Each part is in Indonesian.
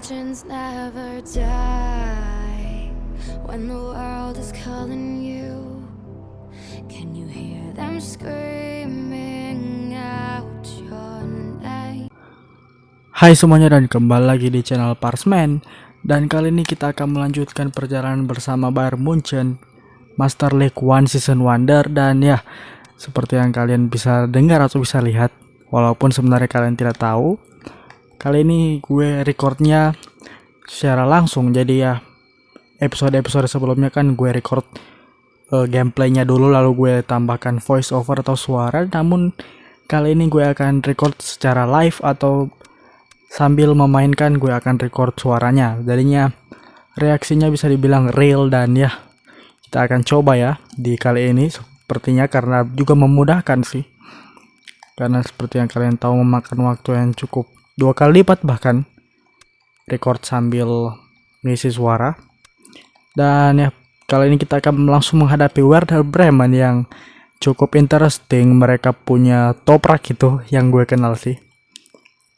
legends never die. When the world is calling you, can you hear them screaming out your name? Hai semuanya dan kembali lagi di channel Parsman. Dan kali ini kita akan melanjutkan perjalanan bersama Bayern Munchen Master League One Season Wonder. Dan ya, seperti yang kalian bisa dengar atau bisa lihat, walaupun sebenarnya kalian tidak tahu, kali ini gue recordnya secara langsung. Jadi ya, episode-episode sebelumnya kan gue record gameplaynya dulu, lalu gue tambahkan voice over atau suara. Namun kali ini gue akan record secara live atau sambil memainkan, gue akan record suaranya. Jadinya reaksinya bisa dibilang real. Dan ya, kita akan coba ya di kali ini sepertinya, karena juga memudahkan sih. Karena seperti yang kalian tahu, memakan waktu yang cukup 2 kali lipat bahkan record sambil ngisi suara. Dan ya, kali ini kita akan langsung menghadapi Werder Bremen yang cukup interesting. Mereka punya toprak gitu yang gue kenal sih.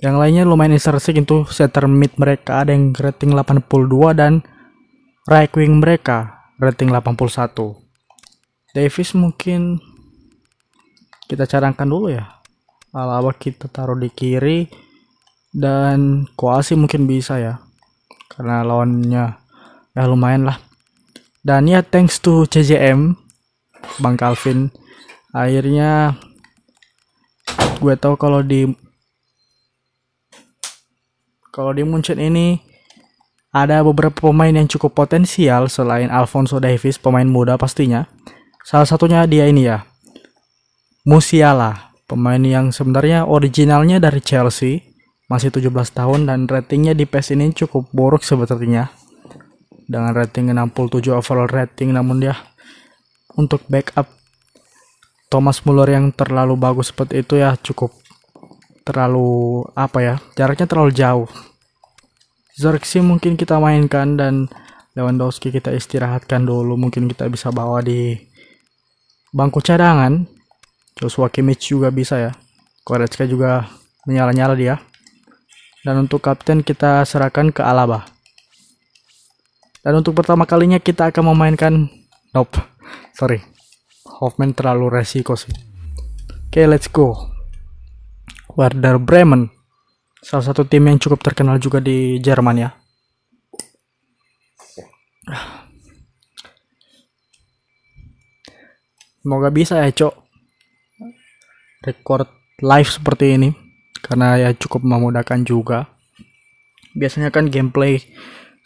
Yang lainnya lumayan interesting, itu center mid mereka ada yang rating 82 dan right wing mereka rating 81. Davis mungkin kita cadangkan dulu ya. Alaba kita taruh di kiri dan Koasi mungkin bisa ya, karena lawannya ya lumayan lah. Dan ya, thanks to CJM Bang Calvin, akhirnya gue tahu kalau di Munchen ini ada beberapa pemain yang cukup potensial selain Alphonso Davies, pemain muda pastinya. Salah satunya dia ini ya, Musiala, pemain yang sebenarnya originalnya dari Chelsea, masih 17 tahun dan ratingnya di PES ini cukup buruk sebetulnya, dengan rating 67 overall rating. Namun dia untuk backup Thomas Muller yang terlalu bagus seperti itu ya, cukup terlalu jaraknya terlalu jauh. Zirkzee mungkin kita mainkan dan Lewandowski kita istirahatkan dulu, mungkin kita bisa bawa di bangku cadangan. Joshua Kimmich juga bisa ya, Goretzka juga menyala-nyala dia. Dan untuk kapten kita serahkan ke Alaba. Dan untuk pertama kalinya kita akan memainkan Hoffman terlalu resiko sih. Oke, let's go. Werder Bremen, salah satu tim yang cukup terkenal juga di Jerman ya. Semoga bisa ya Cok record live seperti ini, karena ya cukup memudahkan juga. Biasanya kan gameplay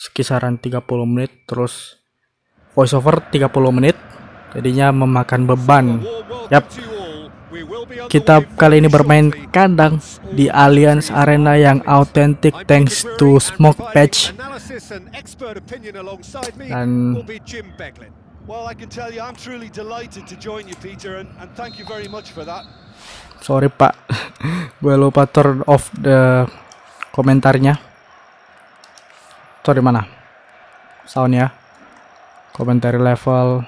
sekisaran 30 menit, terus voiceover 30 menit, jadinya memakan beban. Yap, kita kali ini bermain kandang di Allianz Arena yang autentik thanks to smoke patch. Dan sorry Pak, gue lupa turn off the komentarnya. Sorry, mana soundnya, komentari level.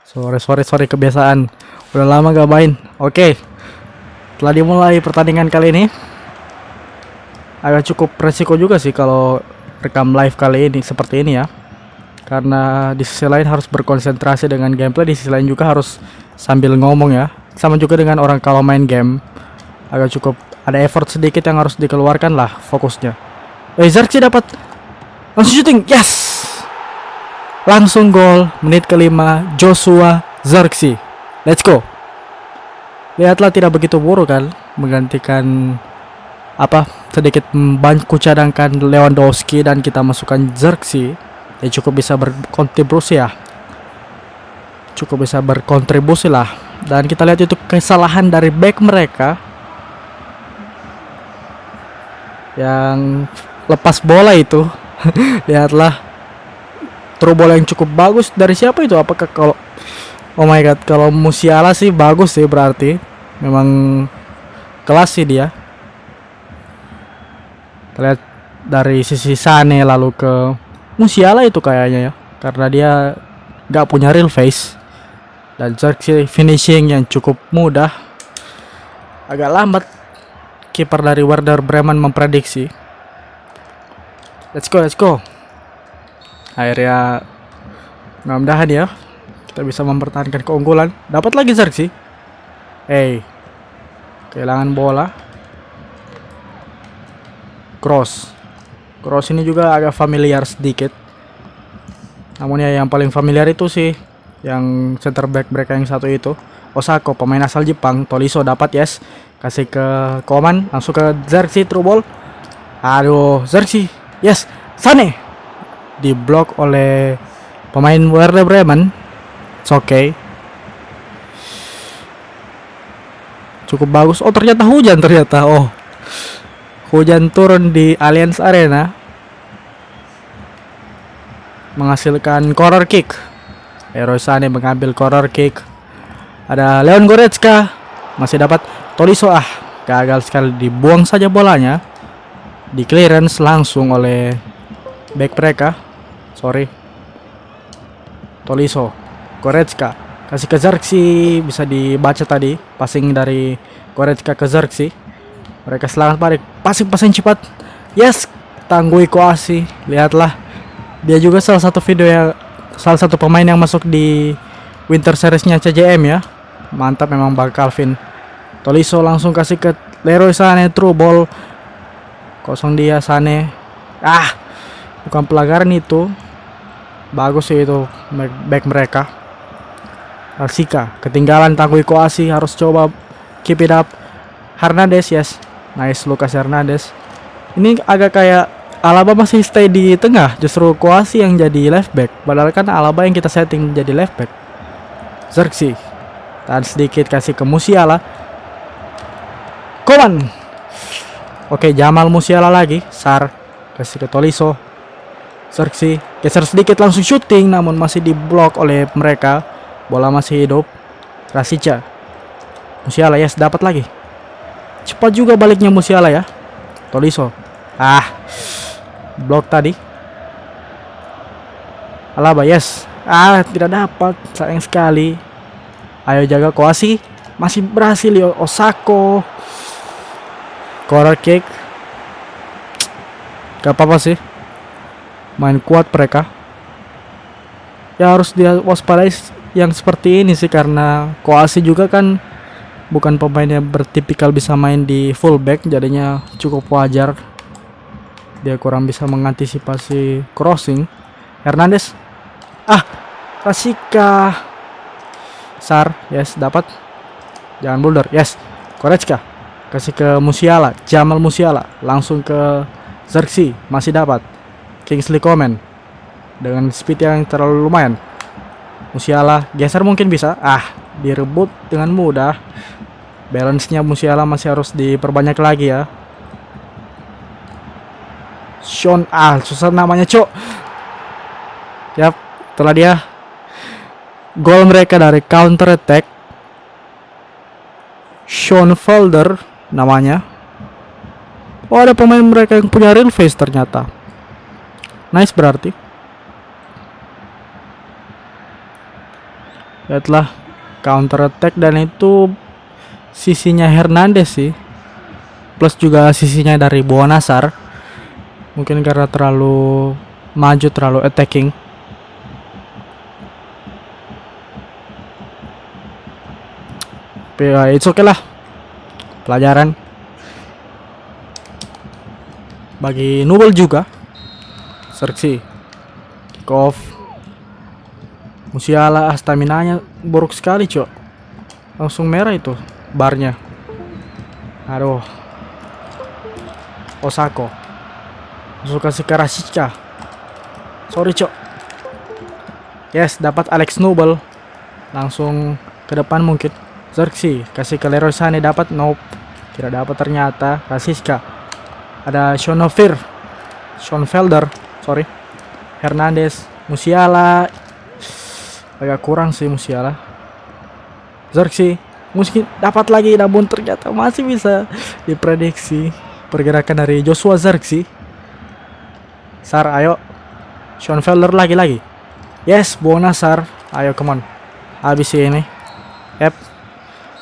Sorry kebiasaan, udah lama gak main. Oke, telah dimulai pertandingan kali ini. Agak cukup resiko juga sih kalau rekam live kali ini seperti ini ya, karena di sisi lain harus berkonsentrasi dengan gameplay, di sisi lain juga harus sambil ngomong ya. Sama juga dengan orang kalau main game, agak cukup ada effort sedikit yang harus dikeluarkan lah fokusnya. Zirkzee dapat langsung shooting, yes, langsung gol. Menit kelima, Joshua Zirkzee, let's go. Lihatlah, tidak begitu buruk kan, menggantikan sedikit bangku cadangkan Lewandowski dan kita masukkan Zirkzee. Ya cukup bisa berkontribusi lah. Dan kita lihat itu kesalahan dari back mereka yang lepas bola itu. Lihatlah, throw bola yang cukup bagus dari siapa itu? Apakah kalau oh my god, kalau Musiala sih bagus sih, berarti memang kelas sih dia. Kita lihat dari sisi Sane lalu ke Musiala itu kayaknya ya, karena dia gak punya real face. Dan Zirkzee finishing yang cukup mudah. Agak lambat kiper dari Werder Bremen memprediksi. Let's go. Akhirnya mudah-mudahan ya kita bisa mempertahankan keunggulan. Dapat lagi Xerxes. Kehilangan bola. Cross ini juga agak familiar sedikit. Namun ya yang paling familiar itu sih yang center back mereka yang satu itu, Osako, pemain asal Jepang. Tolisso dapat, yes. Kasih ke Koman, langsung ke Xerxes, through ball. Aduh, Xerxes. Yes, Sane. Diblok oleh pemain Werder Bremen. It's okay. Cukup bagus. Oh, ternyata hujan ternyata. Oh. Hujan turun di Allianz Arena. Menghasilkan corner kick. Leroy Sané mengambil corner kick. Ada Leon Goretzka. Masih dapat Tolisso. Gagal sekali, dibuang saja bolanya. Di clearance langsung oleh back mereka. Sorry. Tolisso, Goretzka kasih ke Xerxes, bisa dibaca tadi passing dari Goretzka ke Xerxes. Mereka serangan balik, passing cepat. Yes, Tanguy Kouassi. Lihatlah, dia juga salah satu pemain yang masuk di Winter Series-nya CJM ya. Mantap memang Bang Calvin. Tolisso langsung kasih ke Leroy Sané, through ball. Kosong dia, Sané. Bukan pelanggaran itu. Bagus sih itu back mereka. Rasika ketinggalan, Tanguy Kouassi harus coba keep it up. Hernandez, yes. Nice, Lucas Hernandez. Ini agak kayak Alaba masih stay di tengah, justru Kouassi yang jadi left back. Padahal kan Alaba yang kita setting jadi left back. Xerxes tahan sedikit, kasih ke Musiala. Koman. Oke, Jamal Musiala lagi. Sar kasih ke Tolisso. Xerxes geser sedikit, langsung shooting, namun masih diblok oleh mereka. Bola masih hidup. Rasica. Musiala, yes, dapat lagi. Cepat juga baliknya Musiala ya. Tolisso. Blok tadi. Alaba, yes. Tidak dapat. Sayang sekali. Ayo jaga Kouassi. Masih berhasil ya. Osako. Corner kick. Gak apa-apa sih. Main kuat mereka. Ya harus dia waspadai yang seperti ini sih, karena Kouassi juga kan bukan pemain yang bertipikal bisa main di fullback, jadinya cukup wajar dia kurang bisa mengantisipasi crossing. Hernandez. Rasika. Sar, yes, dapat. Jangan boulder, yes. Goretzka kasih ke Musiala, Jamal Musiala langsung ke Xerxes, masih dapat. Kingsley Coman dengan speed yang terlalu lumayan. Musiala geser mungkin bisa. Direbut dengan mudah. Balance-nya Musiala masih harus diperbanyak lagi ya. Sean, susah namanya, Cok. Yap, itulah dia gol mereka dari counter attack. Sean Felder namanya. Oh, ada pemain mereka yang punya real face ternyata. Nice berarti. Lihatlah, counter attack, dan itu sisinya Hernandez sih. Plus juga sisinya dari Buonasar. Mungkin karena terlalu maju, terlalu attacking. It's okay lah. Pelajaran bagi Nubel juga. Xerxes kick off. Musiala, staminanya buruk sekali, Cok. Langsung merah itu barnya. Aduh. Osako langsung kasih ke Rashica. Sorry, Cok. Yes, dapat Alex Nubel. Langsung ke depan mungkin. Xerxes kasih ke Leroy Sané, dapat. Nope, tidak dapat ternyata. Rashica. Ada Sean Felder, sorry. Hernandez, Musiala. Agak kurang sih Musiala. Xerxes mungkin dapat lagi, namun ternyata masih bisa diprediksi pergerakan dari Joshua Xerxes. Sar, ayo. Sean Felder lagi. Yes, Buonasar. Ayo, come on. Habis ini. Yep.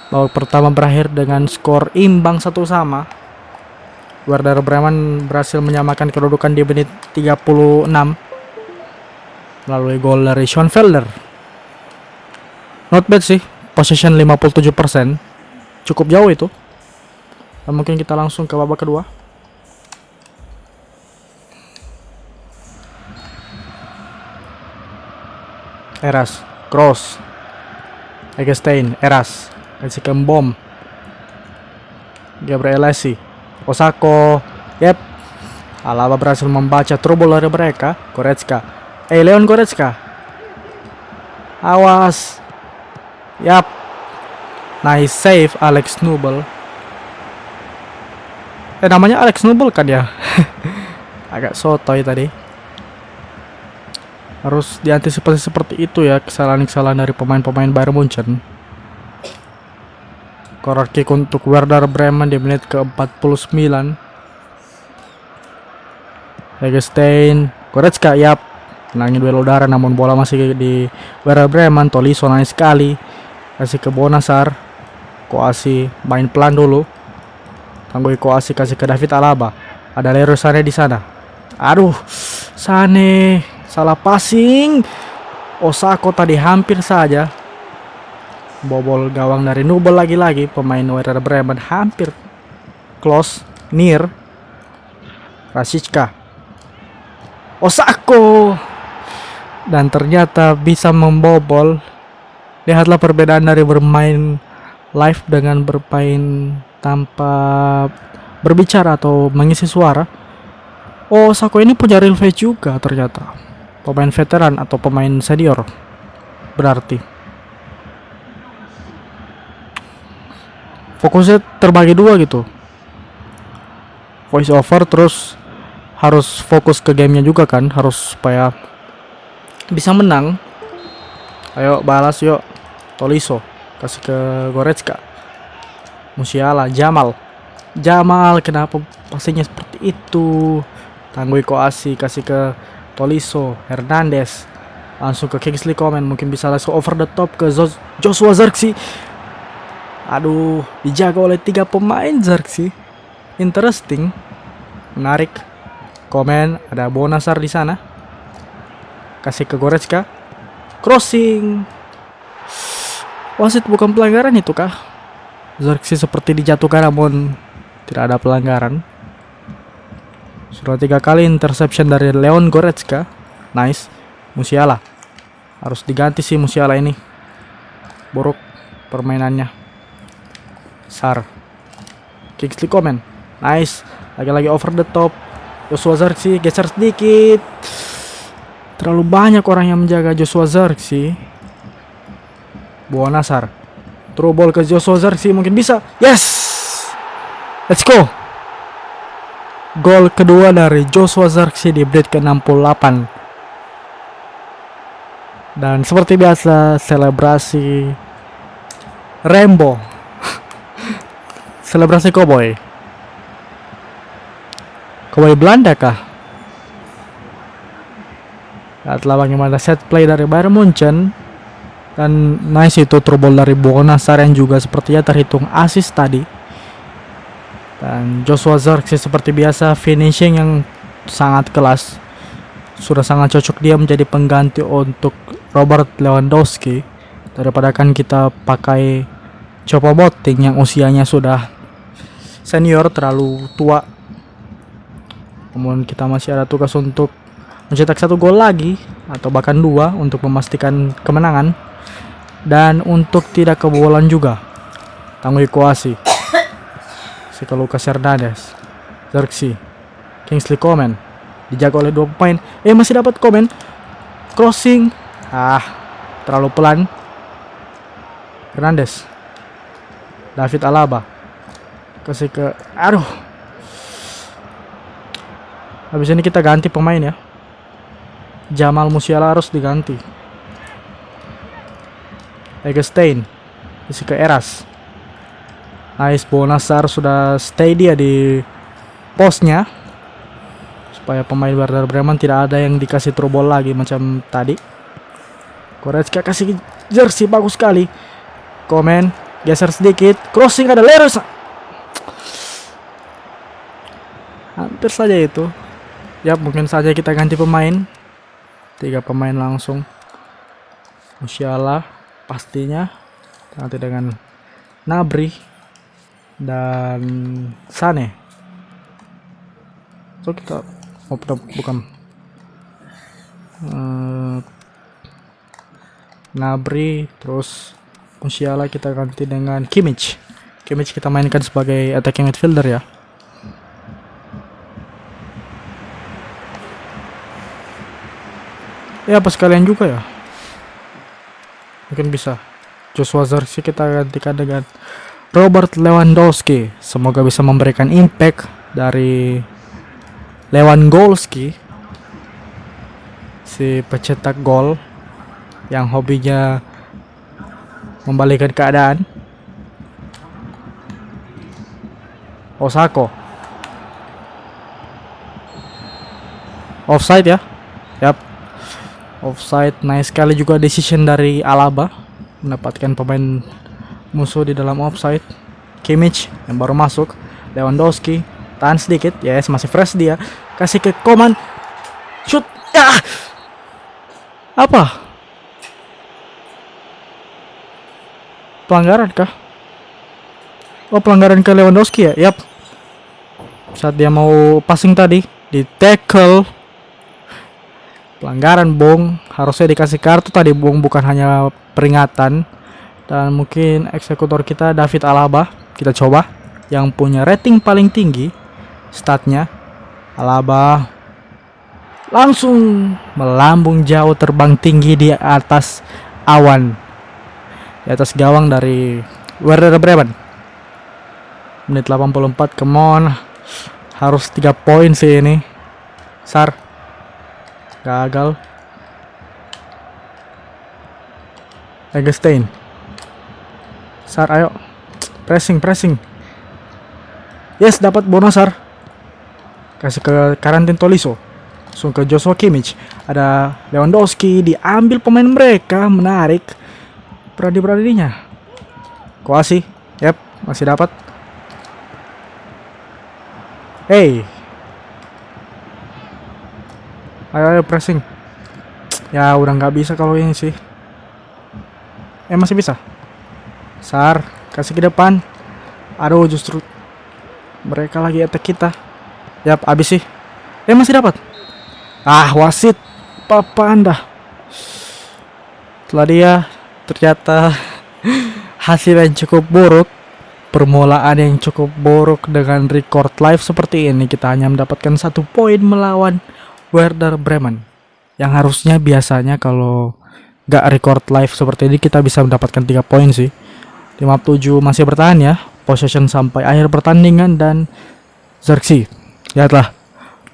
Babak pertama berakhir dengan skor imbang 1-1. Werder Bremen berhasil menyamakan kedudukan di menit 36 melalui gol dari Schoenfelder. Not bad sih, possession 57%, cukup jauh itu. Dan mungkin kita langsung ke babak kedua. Eras, cross, Eggestein, Eras, kasih ke Mbom, Gabrielesi, Osako, yep. Alaba berhasil membaca trouble dari mereka. Goretzka, Leon Goretzka, awas, yap, nice save Alex Nubel. Namanya Alex Nubel kan ya? Agak sotoy tadi. Harus diantisipasi seperti itu ya, kesalahan-kesalahan dari pemain-pemain Bayern Munchen. Corner kick untuk Werder Bremen di menit ke-49. Eggestein, Goretzka, yap, menangin duel udara namun bola masih di Werder Bremen. Tolisso naik sekali, kasih ke Bonasar. Koasi main pelan dulu. Tanggui Koasi kasih ke David Alaba. Ada Leroy Sané di sana. Aduh, Sané salah passing. Osako tadi hampir saja bobol gawang dari Nubel lagi-lagi. Pemain Werder Bremen hampir close, near. Rashica, Osako, dan ternyata bisa membobol. Lihatlah perbedaan dari bermain live dengan bermain tanpa berbicara atau mengisi suara. Osako ini punya real face juga ternyata. Pemain veteran atau pemain senior berarti. Fokusnya terbagi dua gitu. Voice over terus harus fokus ke gamenya juga kan. Harus supaya bisa menang. Ayo balas yuk. Tolisso kasih ke Goretzka. Musiala, Jamal, kenapa passingnya seperti itu? Tanggui Koasi kasih ke Tolisso, Hernandez langsung ke Kingsley Coman, mungkin bisa langsung over the top ke Joshua Zirkzee. Aduh, dijaga oleh 3 pemain Zirkzee. Interesting, menarik. Coman, ada Bonasar di sana. Kasih ke Goretzka, crossing. Wasit bukan pelanggaran itu kah? Zirkzee seperti dijatuhkan namun tidak ada pelanggaran. Sudah 3 kali interception dari Leon Goretzka. Nice. Musiala harus diganti sih, Musiala ini buruk permainannya. Sar, Kingsley Coman, nice. Lagi-lagi over the top. Joshua Zirkzee geser sedikit. Terlalu banyak orang yang menjaga Joshua Zirkzee. Bonasar, through ball ke Joshua Zirkzee, mungkin bisa. Yes, let's go. Gol kedua dari Joshua Zirkzee di menit ke-68. Dan seperti biasa selebrasi Rainbow. Selebrasi Cowboy Belanda kah? Setelah bagaimana set play dari Bayern Munchen. Dan nice itu trouble dari Bonasar yang juga sepertinya terhitung assist tadi. Dan Joshua Zirkzee seperti biasa finishing yang sangat kelas. Sudah sangat cocok dia menjadi pengganti untuk Robert Lewandowski. Daripada kan kita pakai Choupo-Moting yang usianya sudah senior, terlalu tua. Namun kita masih ada tugas untuk mencetak 1 gol lagi atau bahkan 2 untuk memastikan kemenangan. Dan untuk tidak kebobolan juga. Tanggui Koasi, ke Lucas Hernandez, Zirkzee, Kingsley Coman, dijaga oleh 2 pemain. Masih dapat Coman, crossing, terlalu pelan. Hernandez, David Alaba, kasih ke, aduh. Habis ini kita ganti pemain ya. Jamal Musiala harus diganti. Eggestein, kasih ke Eras. Nice, Bonasar sudah stay dia di posnya supaya pemain Werder Bremen tidak ada yang dikasih trouble lagi macam tadi. Goretzka kasih jersey, bagus sekali. Coman geser sedikit, crossing, ada Leroy. Hampir saja itu. Ya, mungkin saja kita ganti pemain. 3 pemain langsung. Musiala pastinya. Nanti dengan Nabri dan Sane. So kita bukan Nabri, terus Musiala kita ganti dengan Kimmich. Kimmich kita mainkan sebagai attacking midfielder ya. Ya apa sekalian juga ya. Mungkin bisa. Joshua Zirkzee kita gantikan dengan Robert Lewandowski. Semoga bisa memberikan impact dari Lewandowski, si pencetak gol yang hobinya membalikkan keadaan. Osako. Offside ya. Yap. Offside. Nice sekali juga decision dari Alaba mendapatkan pemain musuh di dalam offside. Kimmich yang baru masuk. Lewandowski tahan sedikit. Yes, masih fresh dia. Kasih ke Coman. Shoot. Ya. Apa? Pelanggaran kah? Oh, pelanggaran ke Lewandowski ya? Yap. Saat dia mau passing tadi di tackle. Pelanggaran, Bung. Harusnya dikasih kartu tadi, Bung, bukan hanya peringatan. Dan mungkin eksekutor kita David Alaba. Kita coba yang punya rating paling tinggi statnya. Alaba langsung melambung jauh, terbang tinggi di atas awan, di atas gawang dari Werder Bremen. Menit 84. Come on, harus 3 poin sih ini. Sar gagal. Eggestein. Sar, ayo. Pressing. Yes, dapat bonus, Sar. Kasih ke Karantin Tolisso. Langsung ke Joshua Kimmich. Ada Lewandowski, diambil pemain mereka. Menarik. Berani-beraninya. Koasi. Yep, masih dapat. Hey. Ayo pressing. Ya udah nggak bisa kalau ini sih. Masih bisa. Sar, kasih ke depan. Aduh, justru mereka lagi attack kita. Yap, abis sih. Masih dapat. Wasit. Papa Anda. Setelah dia ternyata hasil yang cukup buruk, permulaan yang cukup buruk dengan record live seperti ini, kita hanya mendapatkan 1 poin melawan Werder Bremen. Yang harusnya biasanya kalau gak record live seperti ini kita bisa mendapatkan 3 poin sih. 57 masih bertahan ya, possession sampai akhir pertandingan. Dan Zirkzee, lihatlah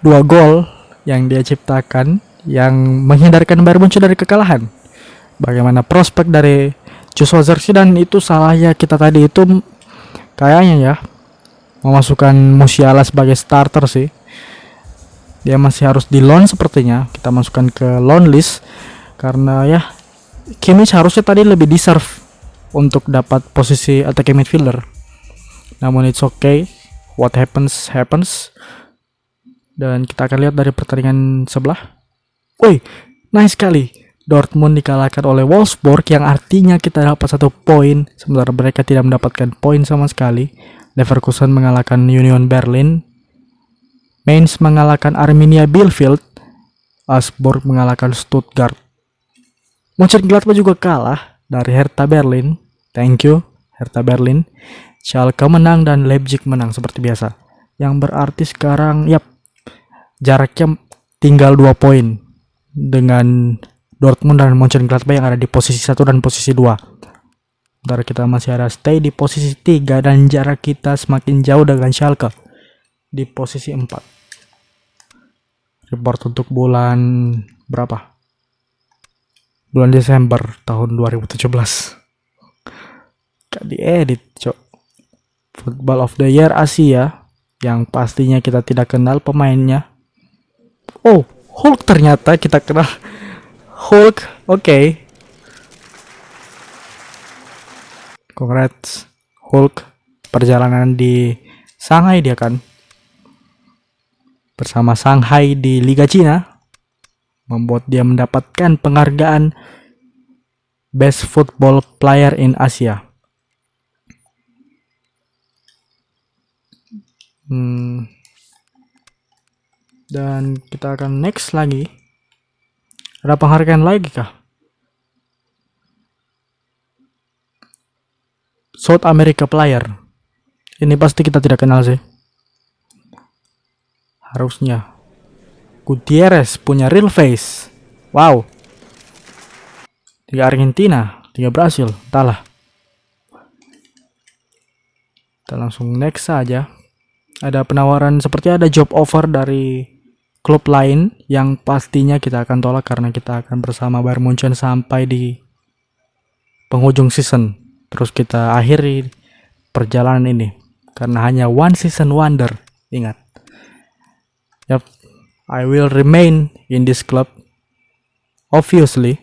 2 gol yang dia ciptakan yang menghindarkan Bayern Munchen dari kekalahan. Bagaimana prospek dari Joshua Zirkzee, dan itu salahnya kita tadi itu kayaknya ya memasukkan Musiala sebagai starter sih. Dia masih harus di loan sepertinya. Kita masukkan ke loan list karena ya Kimmich harusnya tadi lebih deserve untuk dapat posisi attacking midfielder. Namun it's okay, what happens happens. Dan kita akan lihat dari pertandingan sebelah. Woi, nice sekali. Dortmund dikalahkan oleh Wolfsburg, yang artinya kita dapat 1 poin, sementara mereka tidak mendapatkan poin sama sekali. Leverkusen mengalahkan Union Berlin. Mainz mengalahkan Arminia Bielefeld. Augsburg mengalahkan Stuttgart. Mönchengladbach juga kalah dari Hertha Berlin. Thank you Hertha Berlin. Schalke menang dan Leipzig menang seperti biasa. Yang berarti sekarang jaraknya tinggal 2 poin dengan Dortmund dan Mönchengladbach yang ada di posisi 1 dan posisi 2. Sementara kita masih ada stay di posisi 3 dan jarak kita semakin jauh dengan Schalke di posisi 4. Report untuk bulan berapa? Bulan Desember tahun 2017. Gak diedit, cok. Football of the Year Asia, yang pastinya kita tidak kenal pemainnya. Oh, Hulk ternyata kita kenal. Hulk, oke. Congrats Hulk, perjalanan di Shanghai dia kan. bersama Shanghai di Liga Cina, membuat dia mendapatkan penghargaan Best Football Player in Asia. Dan kita akan next lagi. Ada penghargaan lagi kah? South America Player. Ini pasti kita tidak kenal sih. Harusnya. Gutierrez punya real face. Wow. 3 Argentina, 3 Brasil. Entahlah. Kita langsung next saja. Ada penawaran, seperti ada job offer dari klub lain yang pastinya kita akan tolak karena kita akan bersama Bayern Munchen sampai di penghujung season. Terus kita akhiri perjalanan ini karena hanya one season wonder. Ingat. Yep, I will remain in this club. Obviously.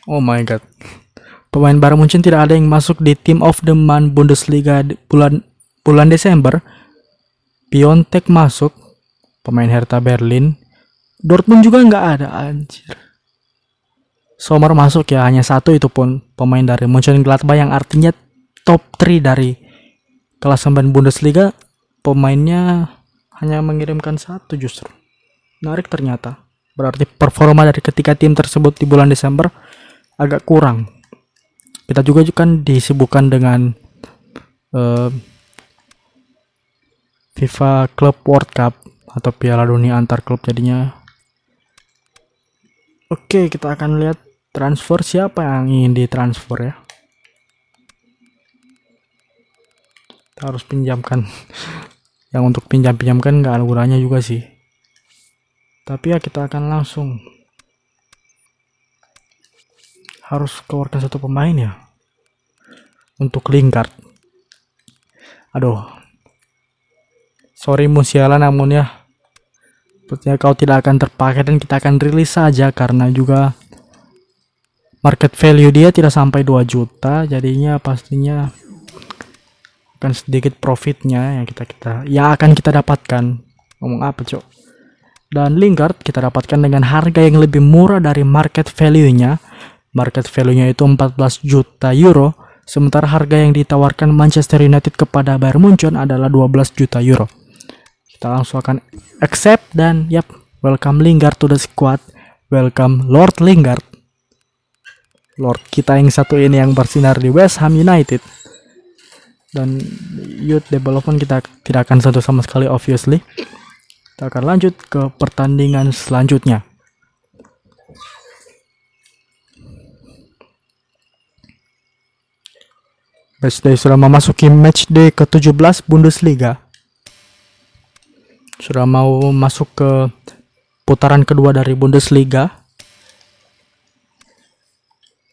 Oh my god. Pemain Bayern Munchen tidak ada yang masuk di Team of the Month Bundesliga bulan Desember. Piontek masuk, pemain Hertha Berlin. Dortmund juga nggak ada, anjir. Sommer masuk ya, hanya satu, itu pun pemain dari Mönchengladbach yang artinya top 3 dari klasemen Bundesliga. Pemainnya hanya mengirimkan satu justru. Menarik ternyata. Berarti performa dari ketiga tim tersebut di bulan Desember agak kurang. Kita juga kan disibukkan dengan FIFA Club World Cup atau Piala Dunia antar klub, jadinya. Oke, kita akan lihat transfer, siapa yang ingin ditransfer ya. Kita harus pinjamkan. Yang untuk pinjamkan nggak ada gunanya juga sih. Tapi ya kita akan langsung harus keluarkan satu pemain ya. Untuk Lingard. Aduh. Sorry Musiala, namun ya sepertinya kau tidak akan terpakai dan kita akan rilis saja karena juga market value dia tidak sampai 2 juta, jadinya pastinya akan sedikit profitnya yang akan kita dapatkan. Ngomong apa, Cok? Dan Lingard kita dapatkan dengan harga yang lebih murah dari market value-nya. Market value-nya itu 14 juta euro, sementara harga yang ditawarkan Manchester United kepada Bayern Munchen adalah 12 juta euro. Kita langsung akan accept dan yap, welcome Lingard to the squad. Welcome Lord Lingard. Lord kita yang satu ini yang bersinar di West Ham United. Dan youth development kita tidak akan sentuh sama sekali, obviously. Kita akan lanjut ke pertandingan selanjutnya. Matchday sudah memasuki matchday ke-17 Bundesliga. Sudah mau masuk ke putaran kedua dari Bundesliga.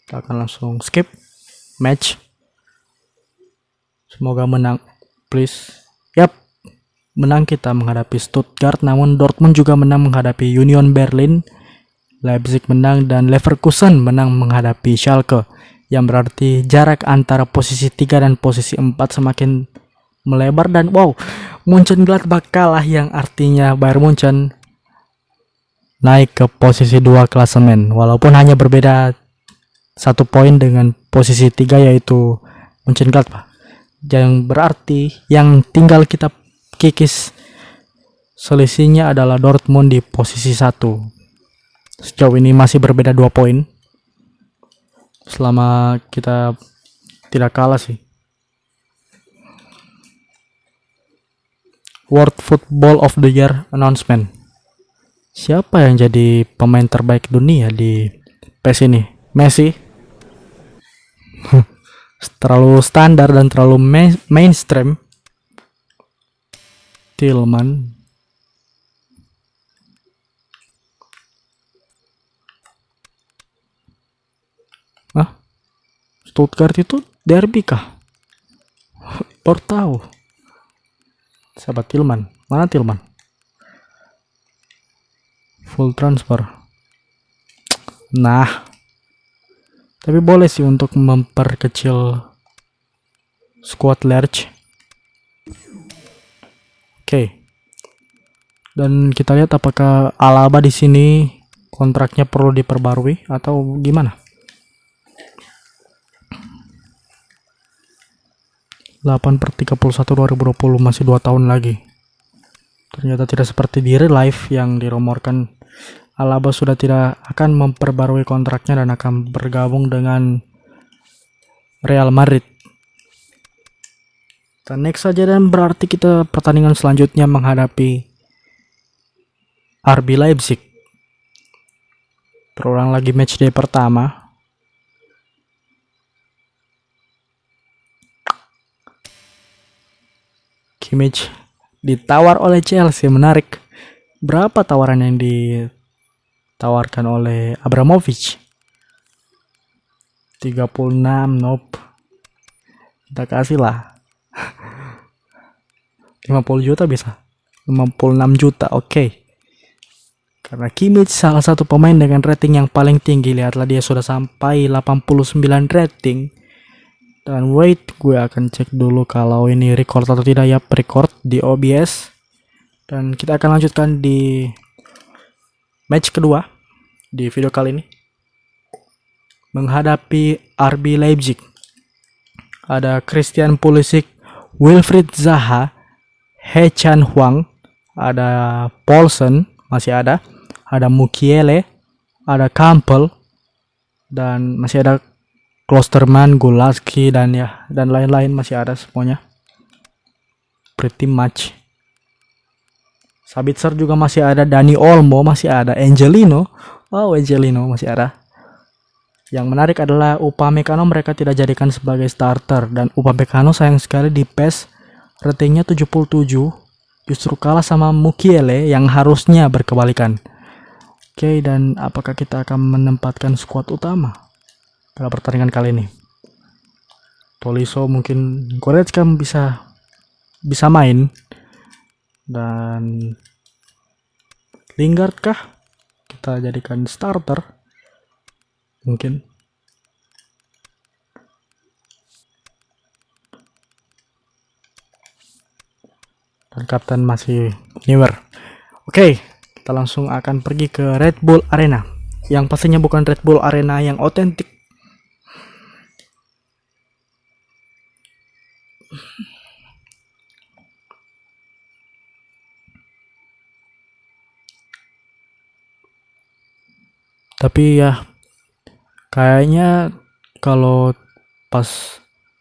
Kita akan langsung skip match. Semoga menang, please. Yap, menang kita menghadapi Stuttgart, namun Dortmund juga menang menghadapi Union Berlin. Leipzig menang dan Leverkusen menang menghadapi Schalke. Yang berarti jarak antara posisi 3 dan posisi 4 semakin melebar. Dan wow, Mönchengladbach kalah, yang artinya Bayern Munchen naik ke posisi 2 klasemen. Walaupun hanya berbeda 1 poin dengan posisi 3 yaitu Mönchengladbach. Yang berarti yang tinggal kita kikis selisihnya adalah Dortmund di posisi 1. Sejauh ini masih berbeda 2 poin. Selama kita tidak kalah sih. World Football of the Year announcement. Siapa yang jadi pemain terbaik dunia di PES ini? Messi. Terlalu standar dan terlalu mainstream. Tillman. Stuttgart itu derby kah? Baru tahu. Sahabat Tillman. Mana Tillman? Full transfer. Nah. Tapi boleh sih untuk memperkecil squad large. Oke. Dan kita lihat apakah Alaba di sini kontraknya perlu diperbarui atau gimana. 8/31/2020, masih 2 tahun lagi. Ternyata tidak seperti di real life yang dirumorkan Alaba sudah tidak akan memperbarui kontraknya dan akan bergabung dengan Real Madrid. Dan next saja, dan berarti kita pertandingan selanjutnya menghadapi RB Leipzig. Terulang lagi match day pertama. Kimmich ditawar oleh Chelsea, menarik. Berapa tawaran yang ditawarkan oleh Abramovich? 36, nope. Kita kasih lah. 50 juta bisa. 56 juta, oke. Karena Kimmich salah satu pemain dengan rating yang paling tinggi. Lihatlah, dia sudah sampai 89 rating. Dan wait, gue akan cek dulu kalau ini record atau tidak. Ya, record di OBS. Dan kita akan lanjutkan di match kedua di video kali ini. Menghadapi RB Leipzig. Ada Christian Pulisic, Wilfried Zaha, He Chan Huang, ada Paulsen, masih ada Mukiele, ada Campbell, dan masih ada Klosterman, Gulaski, dan lain-lain masih ada semuanya. Pretty much. Sabitzer juga masih ada, Dani Olmo masih ada, Angelino masih ada. Yang menarik adalah Upamecano mereka tidak jadikan sebagai starter, dan Upamecano sayang sekali di PES ratingnya 77, justru kalah sama Mukiele yang harusnya berkebalikan. Oke, dan apakah kita akan menempatkan skuad utama pada pertandingan kali ini? Tolisso mungkin, Goretzka bisa main, dan Lingard kah kita jadikan starter? Mungkin. Dan kapten masih Neuer. Oke, kita langsung akan pergi ke Red Bull Arena. Yang pastinya bukan Red Bull Arena yang otentik. Tapi ya, kayaknya kalau pas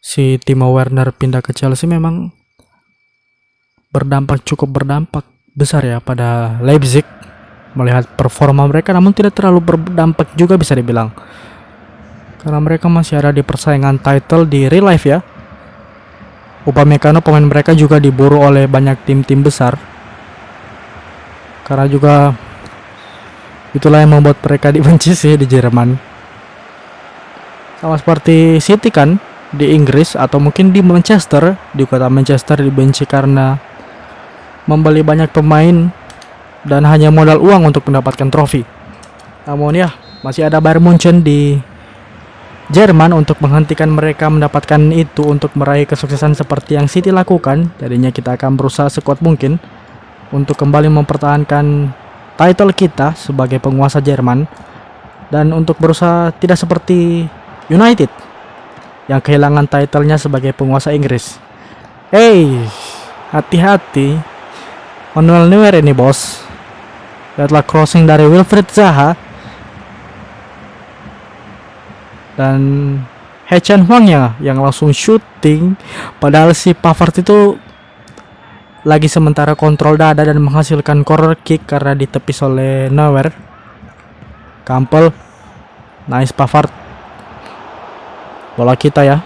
si Timo Werner pindah ke Chelsea memang cukup berdampak besar ya pada Leipzig melihat performa mereka, namun tidak terlalu berdampak juga bisa dibilang, karena mereka masih ada di persaingan title di real life ya. Upamecano pemain mereka juga diburu oleh banyak tim-tim besar, karena juga itulah yang membuat mereka dibenci sih di Jerman. Sama seperti City kan di Inggris, atau mungkin di Manchester, di kota Manchester dibenci karena membeli banyak pemain dan hanya modal uang untuk mendapatkan trofi. Namun ya, masih ada Bayern Munchen di Jerman untuk menghentikan mereka mendapatkan itu, untuk meraih kesuksesan seperti yang City lakukan. Jadinya kita akan berusaha sekuat mungkin untuk kembali mempertahankan title kita sebagai penguasa Jerman, dan untuk berusaha tidak seperti United yang kehilangan titlenya sebagai penguasa Inggris. Hati-hati, Manuel Neuer ini bos. Lihatlah crossing dari Wilfried Zaha dan He Chan Huang yang langsung shooting, padahal si Pavard itu lagi sementara kontrol dada dan menghasilkan corner kick karena ditepis oleh Neuer. Campbell, nice Pavard. Bola kita ya.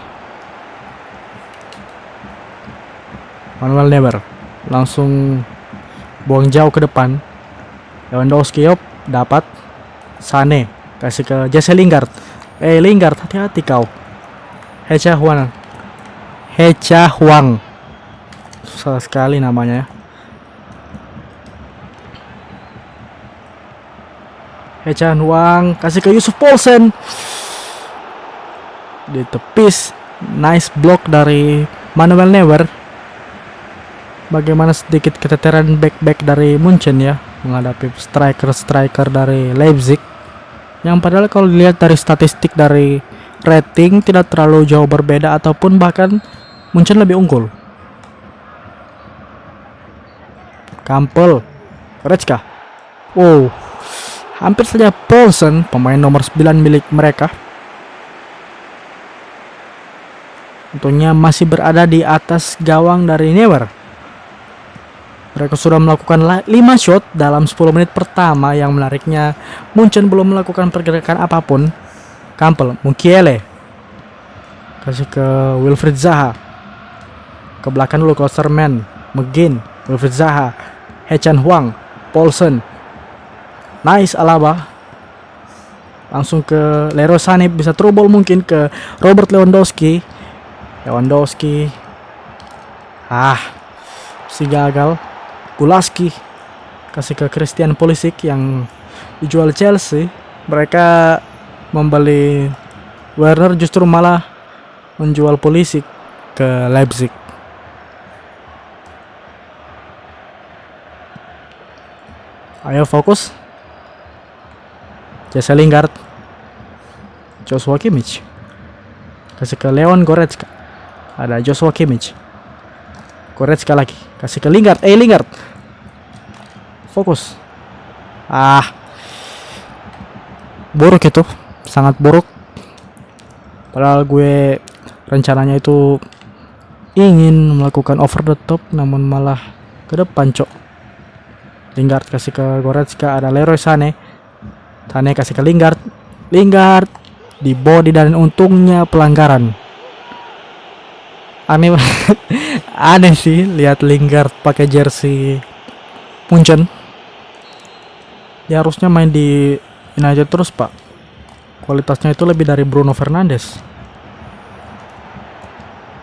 Manuel Neuer langsung buang jauh ke depan. Lewandowski dapat. Sane kasih ke Jesse Lingard. Lingard, hati-hati kau. He Chan Huang. Susah sekali namanya ya. He Chan Huang kasih ke Yusuf Poulsen. Ditepis. Nice block dari Manuel Neuer. bagaimana sedikit keteteran back dari Munchen ya menghadapi striker dari Leipzig, yang padahal kalau dilihat dari statistik dari rating tidak terlalu jauh berbeda ataupun bahkan Munchen lebih unggul. Kampel, Goretzka, wow, hampir saja Poulsen, pemain nomor 9 milik mereka, tentunya masih berada di atas gawang dari Neuer. Mereka sudah melakukan 5 shot dalam 10 menit pertama. Yang menariknya, Munchen belum melakukan pergerakan apapun. Kampel, Mukiele, kasih ke Wilfried Zaha, ke belakang dulu Klosterman, McGinn, Wilfried Zaha, Hechan Huang, Poulsen, nice Alaba, langsung ke Leroy Sané, bisa trouble mungkin ke Robert Lewandowski, si gagal. Gulaski kasih ke Christian Pulisic yang dijual Chelsea. Mereka membeli Werner, justru malah menjual Pulisic ke Leipzig. Ayo fokus. Jesse Lingard, Joshua Kimmich, kasih ke Leon Goretzka. Ada Joshua Kimmich, Goretzka lagi, kasih ke Lingard. Lingard, fokus. Buruk itu, sangat buruk. Padahal gue rencananya itu ingin melakukan over the top, namun malah ke depan, cok. Lingard kasih ke Goretzka. Ada Leroy Sané, kasih ke Lingard di body dan untungnya pelanggaran. Aneh sih lihat Lingard pakai jersey Munchen. Dia harusnya main di United terus, Pak. Kualitasnya itu lebih dari Bruno Fernandes.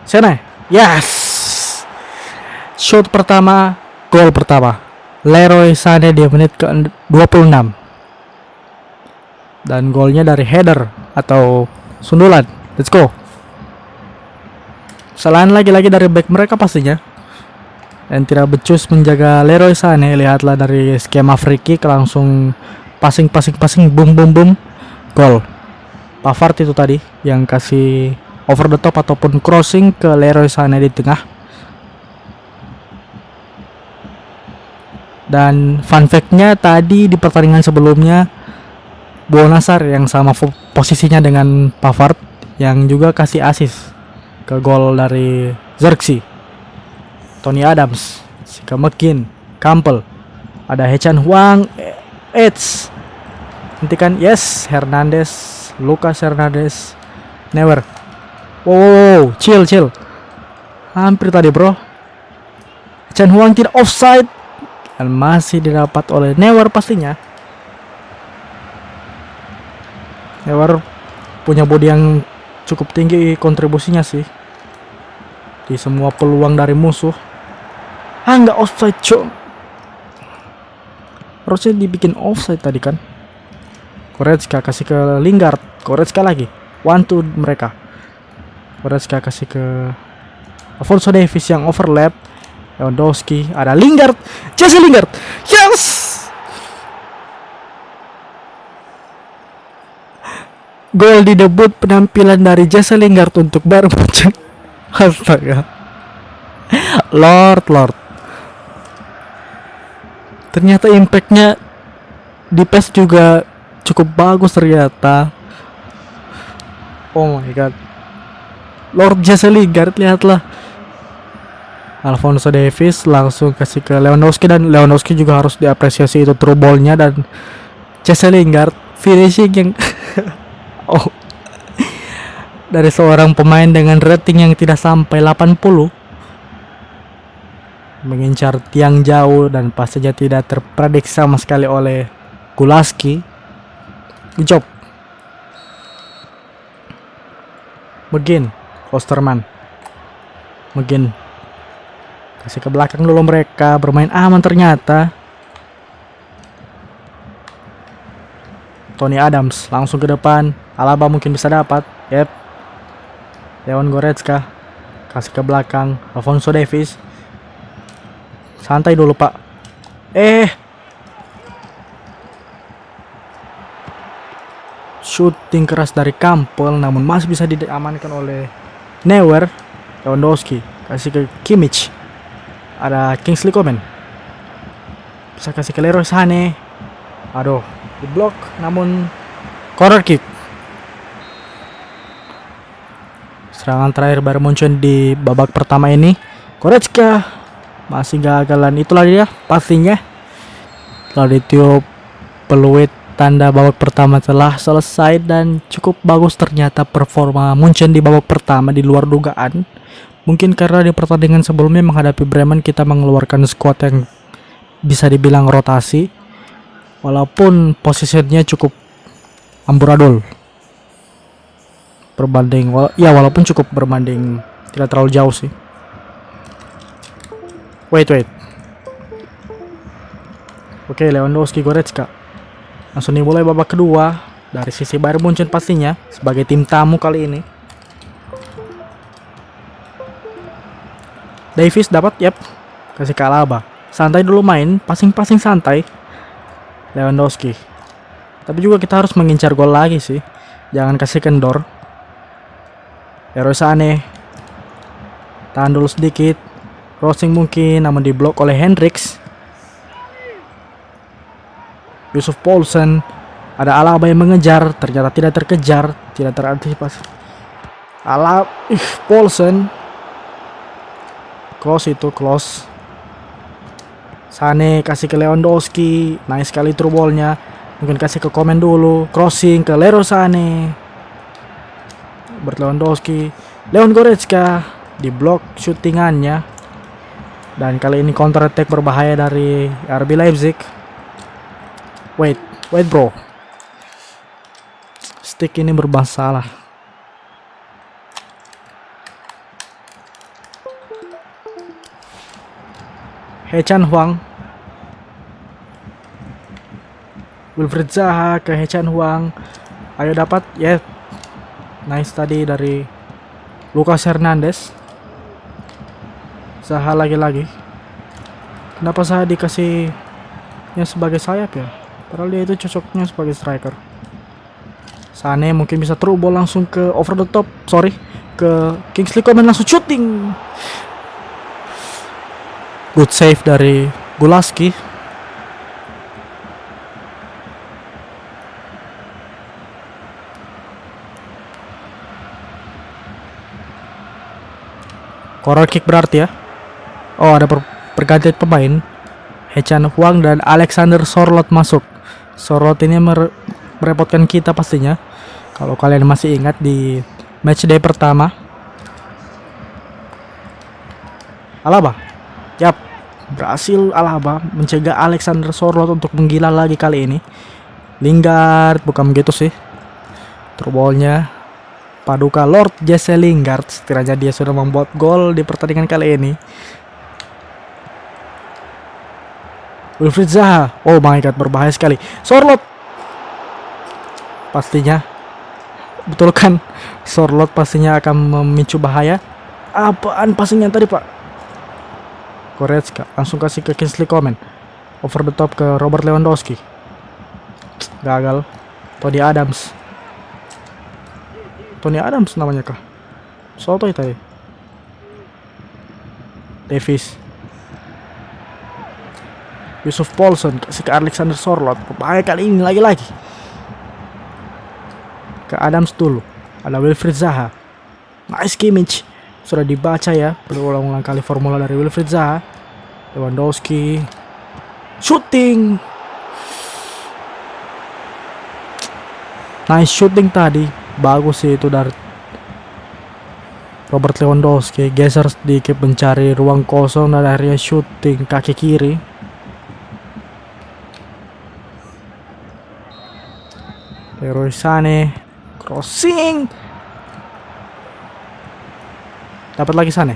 Sana, yes. Shot pertama, gol pertama. Leroy Sané di menit ke-26. Dan golnya dari header atau sundulan. Let's go. Kesalahan lagi-lagi dari back mereka pastinya, dan tidak becus menjaga Leroy Sané. Lihatlah dari skema free kick, langsung passing, boom, gol. Pavard itu tadi yang kasih over the top ataupun crossing ke Leroy Sané di tengah. Dan fun fact-nya, tadi di pertandingan sebelumnya Bonasar yang sama posisinya dengan Pavard yang juga kasih assist ke gol dari Zirkzee. Tony Adams, ke McGinn, Kampel, ada Hechan Huang, hentikan, yes, Lucas Hernandez, Neuer. Wow, chill. Hampir tadi, bro. Hechan Huang tidak offside dan masih didapat oleh Neuer pastinya. Neuer punya body yang cukup tinggi kontribusinya sih di semua peluang dari musuh. Nggak offside, cok. Harusnya dibikin offside tadi kan. Goretzka kasih ke Lingard, Goretzka lagi, 1-2 mereka. Goretzka kasih ke Alphonso Davies yang overlap. Lewandowski, ada Lingard, Jesse Lingard, yes. Gol di debut penampilan dari Jesse Lingard untuk Bayern Munchen. Astaga, Lord. Ternyata impactnya di PES juga cukup bagus ternyata. Oh my god, Lord Jesse Lingard, lihatlah. Alphonso Davies langsung kasih ke Lewandowski, dan Lewandowski juga harus diapresiasi itu through ball-nya, dan Jesse Lingard finishing yang dari seorang pemain dengan rating yang tidak sampai 80, mengincar tiang jauh dan pastinya tidak terprediksi sama sekali oleh Gulaski. Good job. McGinn, Klosterman, kasih ke belakang dulu, mereka bermain aman ternyata. Tony Adams langsung ke depan, Alaba mungkin bisa dapat. Yep. Leon Goretzka kasih ke belakang, Alphonso Davies. Santai dulu, Pak. Shooting keras dari Kampel, namun masih bisa diamankan oleh Neuer. Lewandowski kasih ke Kimmich. Ada Kingsley Coman. Bisa kasih ke Leroy Sané. Aduh, diblok, namun corner kick. Serangan terakhir Bayern Munchen di babak pertama ini. Goretzka masih gagalan. Itulah dia pastinya. Telah ditiup peluit tanda babak pertama telah selesai dan cukup bagus ternyata performa Munchen di babak pertama di luar dugaan. Mungkin karena di pertandingan sebelumnya menghadapi Bremen kita mengeluarkan skuad yang bisa dibilang rotasi. Walaupun posisinya cukup amburadul. Walaupun cukup berbanding tidak terlalu jauh sih. Wait. Oke, Lewandowski, Goretzka. Langsung dimulai babak kedua dari sisi Bayern Munchen pastinya sebagai tim tamu kali ini. Davies dapat, kasih ke Alaba. Santai dulu main, passing santai. Lewandowski. Tapi juga kita harus mengincar gol lagi sih. Jangan kasih kendor. Leroy Sané. Tahan dulu sedikit. Crossing mungkin, namun diblok oleh Hendricks. Yusuf Poulsen. Ada Alaba yang mengejar, ternyata tidak terkejar, tidak terantisipasi. Poulsen. Close. Sané kasih ke Lewandowski. Nice sekali through ball-nya. Mungkin kasih ke Coman dulu. Crossing ke Leroy Sané. Lewandowski. Leon Goretzka. Diblok shootingannya. Dan kali ini counter attack berbahaya dari RB Leipzig. Wait bro. Stick ini bermasalah. He-Chan Huang. Wilfried Zaha ke He-Chan Huang. Ayo dapat. Nice tadi dari Lucas Hernandez. Zaha lagi. Kenapa Zaha dikasihnya sebagai sayap ya? Padahal dia itu cocoknya sebagai striker. Sané mungkin bisa through ball langsung ke over the top. Ke Kingsley Coman langsung shooting. Good save dari Gulaski. Corner kick berarti ya. Oh, ada pergantian pemain. He-Chan Huang dan Alexander Sorloth masuk. Sorloth ini merepotkan kita pastinya. Kalau kalian masih ingat di match day pertama. Alaba. Berhasil Alaba mencegah Alexander Sorloth untuk menggila lagi kali ini. Lingard, bukan begitu sih. Through ball-nya Paduka Lord Jesse Lingard. Sekiranya dia sudah membuat gol di pertandingan kali ini. Wilfried Zaha. Oh my god, berbahaya sekali. Sorloth. Pastinya. Betul kan? Sorloth pastinya akan memicu bahaya. Apaan passingnya tadi, Pak? Goretzka langsung kasih ke Kingsley Coman. Over the top ke Robert Lewandowski. Gagal. Tony Adams namanya kah? Sotoy tadi. Davies. Yusuf Poulsen kasih ke Alexander Sorloth. Berbahaya kali ini lagi. Ke Adams dulu. Ada Wilfried Zaha. Nice Kimmich. Sudah dibaca ya berulang-ulang kali formula dari Wilfried Zaha. Lewandowski. Shooting. Nice shooting tadi. Bagus sih itu dari Robert Lewandowski. Geser sedikit mencari ruang kosong dan akhirnya shooting kaki kiri. Leroy Sané. Crossing. Dapat lagi Sané.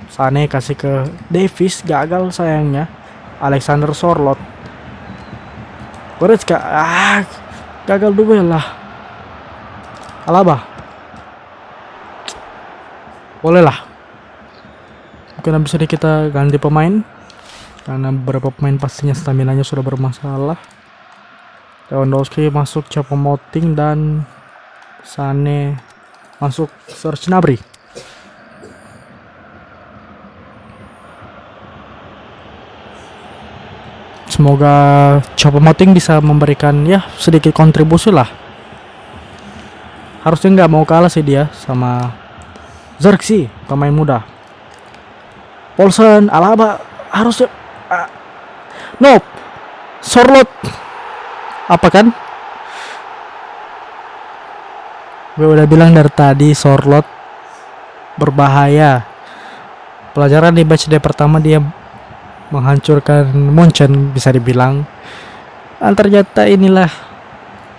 Sané kasih ke Davies. Gagal sayangnya. Alexander Sorloth. Goretzka. Gagal duel lah. Alaba. Boleh lah. Mungkin habis ini kita ganti pemain. karena beberapa pemain pastinya staminanya sudah bermasalah. Lewandowski masuk, Choupo-Moting dan Sane masuk, Serge Gnabry. Semoga Choupo-Moting bisa memberikan ya sedikit kontribusi lah. Harusnya nggak mau kalah sih dia sama Xerxes, pemain muda. Paulsen, Alaba harusnya nope. Sorloth apa kan? Gue udah bilang dari tadi Sorloth berbahaya. Pelajaran di matchday pertama dia menghancurkan Munchen bisa dibilang. Dan ternyata inilah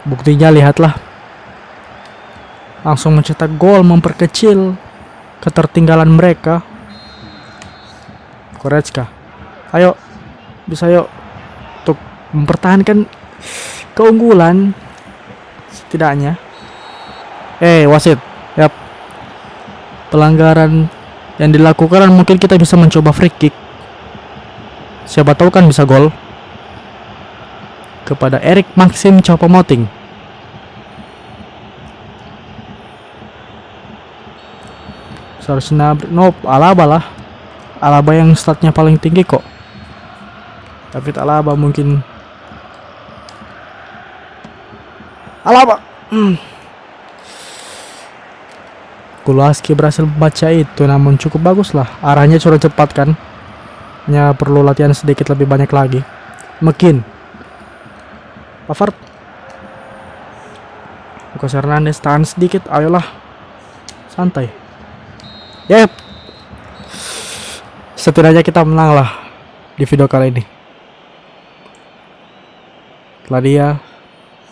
buktinya, lihatlah. Langsung mencetak gol, memperkecil ketertinggalan mereka. Goretzka, ayo, bisa yuk untuk mempertahankan keunggulan setidaknya. Wasit, yap, pelanggaran yang dilakukan, mungkin kita bisa mencoba free kick. Siapa tahu kan bisa gol kepada Eric Maxim Choupo-Moting. Serge Gnabry, nope, Alaba lah. Alaba yang statnya paling tinggi kok. David Alaba mungkin. Alaba. Kulaski berhasil membaca itu, namun cukup bagus lah. Arahnya sudah cepat kan. Hanya perlu latihan sedikit lebih banyak lagi. Mungkin Pavard, Lucas Hernandez, tahan sedikit, ayolah, santai. Yep, setidaknya kita menang lah di video kali ini. Claudia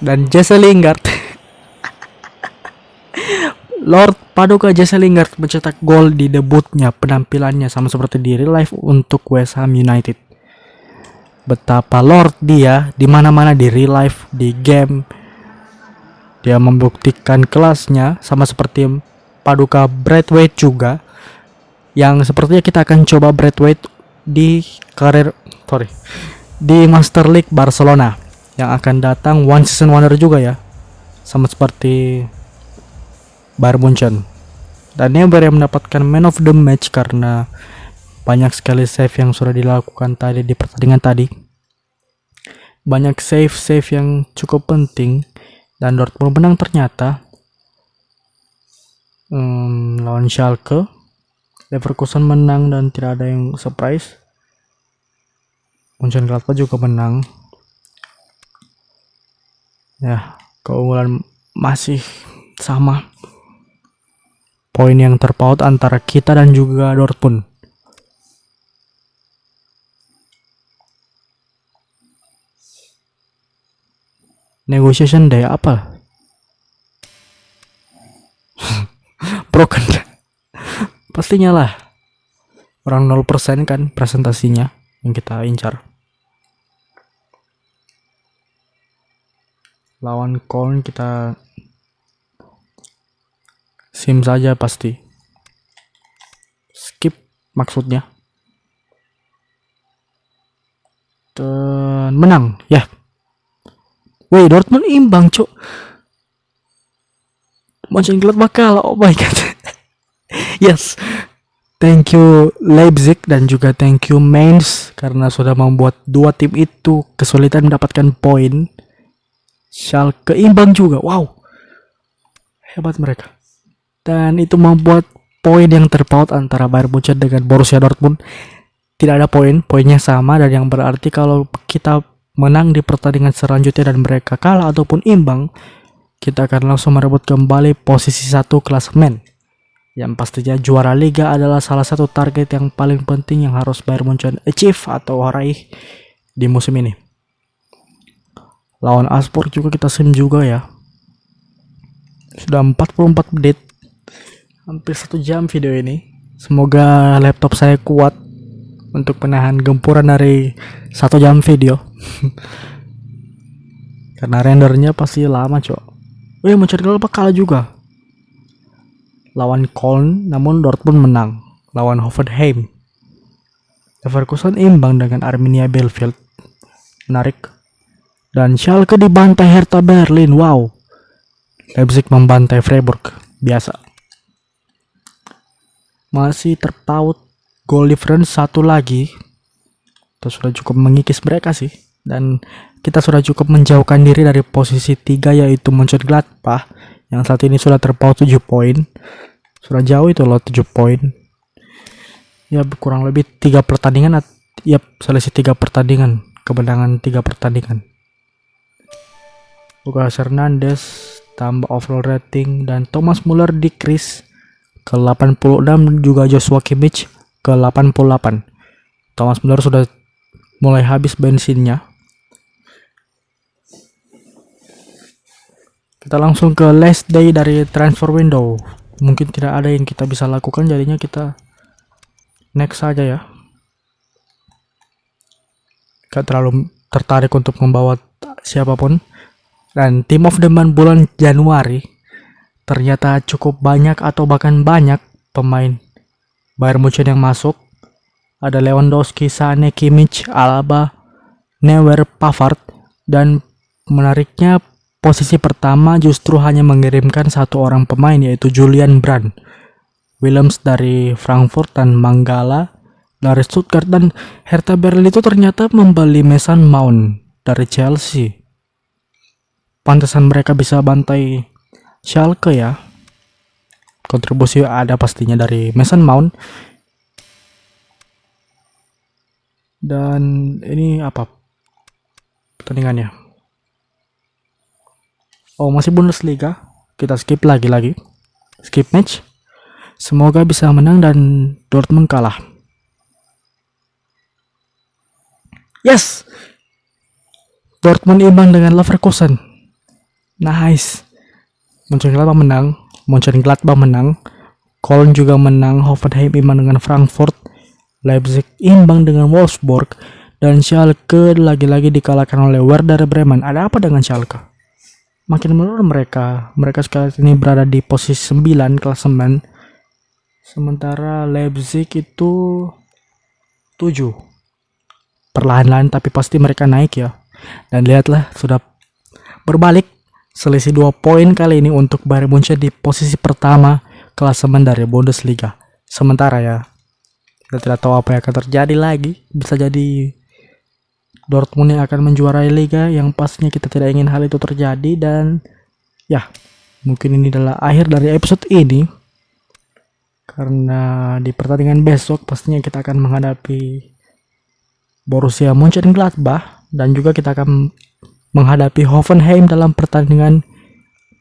dan Jesse Lingard. Lord Paduka Jesse Lingard mencetak gol di debutnya, penampilannya sama seperti di real life untuk West Ham United. Betapa Lord dia di mana-mana di real life, di game dia membuktikan kelasnya, sama seperti Paduka Braithwaite juga, yang sepertinya kita akan coba Braithwaite di di Master League Barcelona yang akan datang, one season wonder juga ya, sama seperti Bayern Munchen. Dan Neuer yang mendapatkan man of the match karena banyak sekali save yang sudah dilakukan tadi di pertandingan tadi. Banyak save yang cukup penting dan Dortmund menang ternyata. Lawan Schalke, Leverkusen menang dan tidak ada yang surprise. Mönchengladbach juga menang. Ya, keunggulan masih sama. Poin yang terpaut antara kita dan juga Dortmund. Negotiation day apa? Broken. Pastinya lah. Orang 0% kan presentasinya yang kita incar. Lawan Köln kita sim saja pasti. Skip maksudnya. Dan menang ya. Wih, Dortmund imbang cuk. Mönchengladbach kalah. Oh my god. Yes. Thank you Leipzig dan juga thank you Mainz karena sudah membuat dua tim itu kesulitan mendapatkan poin. Schalke imbang juga. Wow. Hebat mereka. Dan itu membuat poin yang terpaut antara Bayern Munchen dengan Borussia Dortmund. Tidak ada poinnya sama, dan yang berarti kalau kita menang di pertandingan selanjutnya dan mereka kalah ataupun imbang, kita akan langsung merebut kembali posisi 1 klasemen. Yang pastinya juara liga adalah salah satu target yang paling penting yang harus Bayern Munchen achieve atau raih di musim ini. Lawan Augsburg juga kita sim juga ya. Sudah 44 menit. Hampir 1 jam video ini. Semoga laptop saya kuat untuk menahan gempuran dari 1 jam video. Karena rendernya pasti lama cok. Mönchengladbach kalah juga lawan Köln, namun Dortmund menang lawan Hoffenheim. Leverkusen imbang dengan Arminia Bielefeld. Menarik. Dan Schalke dibantai Hertha Berlin. Wow. Leipzig membantai Freiburg. Biasa. Masih terpaut goal difference 1 lagi. Kita sudah cukup mengikis mereka sih. Dan kita sudah cukup menjauhkan diri dari posisi 3 yaitu Mönchengladbach yang saat ini sudah terpaut 7 poin. Sudah jauh itu loh 7 poin. Ya kurang lebih 3 pertandingan. Selisih 3 pertandingan. Kemenangan 3 pertandingan. Lucas Hernandez tambah overall rating dan Thomas Muller decrease ke 86, juga Joshua Kimmich ke 88. Thomas Muller sudah mulai habis bensinnya. Kita langsung ke last day dari transfer window. Mungkin tidak ada yang kita bisa lakukan, jadinya kita next saja ya. Gak terlalu tertarik untuk membawa siapapun. Dan team of the month bulan Januari ternyata cukup banyak atau bahkan banyak pemain Bayern Munchen yang masuk. Ada Lewandowski, Sané, Kimmich, Alaba, Neuer, Pavard. Dan menariknya posisi pertama justru hanya mengirimkan 1 orang pemain yaitu Julian Brandt. Willems dari Frankfurt dan Mangala dari Stuttgart. Dan Hertha Berlin itu ternyata membeli Mason Mount dari Chelsea. Pantesan mereka bisa bantai Schalke ya. Kontribusi ada pastinya dari Mason Mount. Dan ini apa pertandingannya? Oh, masih Bundesliga. Kita skip lagi. Skip match. Semoga bisa menang dan Dortmund kalah. Yes. Dortmund imbang dengan Leverkusen. Nice. Mönchengladbach menang. Köln juga menang. Hoffenheim imbang dengan Frankfurt. Leipzig imbang dengan Wolfsburg. Dan Schalke lagi-lagi dikalahkan oleh Werder Bremen. Ada apa dengan Schalke? Makin menurun mereka. Mereka sekarang ini berada di posisi 9 klasemen. Sementara Leipzig itu 7. Perlahan-lahan tapi pasti mereka naik ya. Dan lihatlah sudah berbalik. Selisih 2 poin kali ini untuk Bayern Munchen di posisi pertama klasemen dari Bundesliga. Sementara ya, kita tidak tahu apa yang akan terjadi lagi. Bisa jadi Dortmund yang akan menjuarai liga, yang pastinya kita tidak ingin hal itu terjadi. Dan ya, mungkin ini adalah akhir dari episode ini. Karena di pertandingan besok pastinya kita akan menghadapi Borussia Mönchengladbach. Dan juga kita akan menghadapi Hoffenheim dalam pertandingan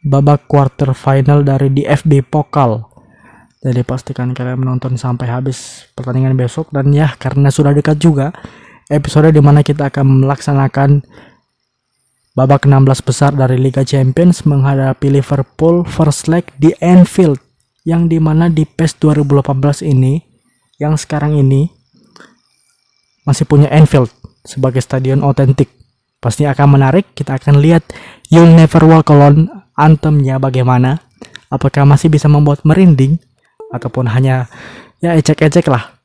babak quarter final dari DFB Pokal. Jadi pastikan kalian menonton sampai habis pertandingan besok. Dan ya, karena sudah dekat juga episode dimana kita akan melaksanakan babak 16 besar dari Liga Champions menghadapi Liverpool first leg di Anfield, yang dimana di PES 2018 ini, yang sekarang ini masih punya Anfield sebagai stadion otentik. Pasti akan menarik. Kita akan lihat You'll Never Walk Alone anthemnya bagaimana. Apakah masih bisa membuat merinding ataupun hanya ya ecek-ecek lah.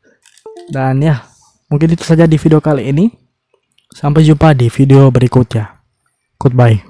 Dan ya, mungkin itu saja di video kali ini. Sampai jumpa di video berikutnya. Goodbye.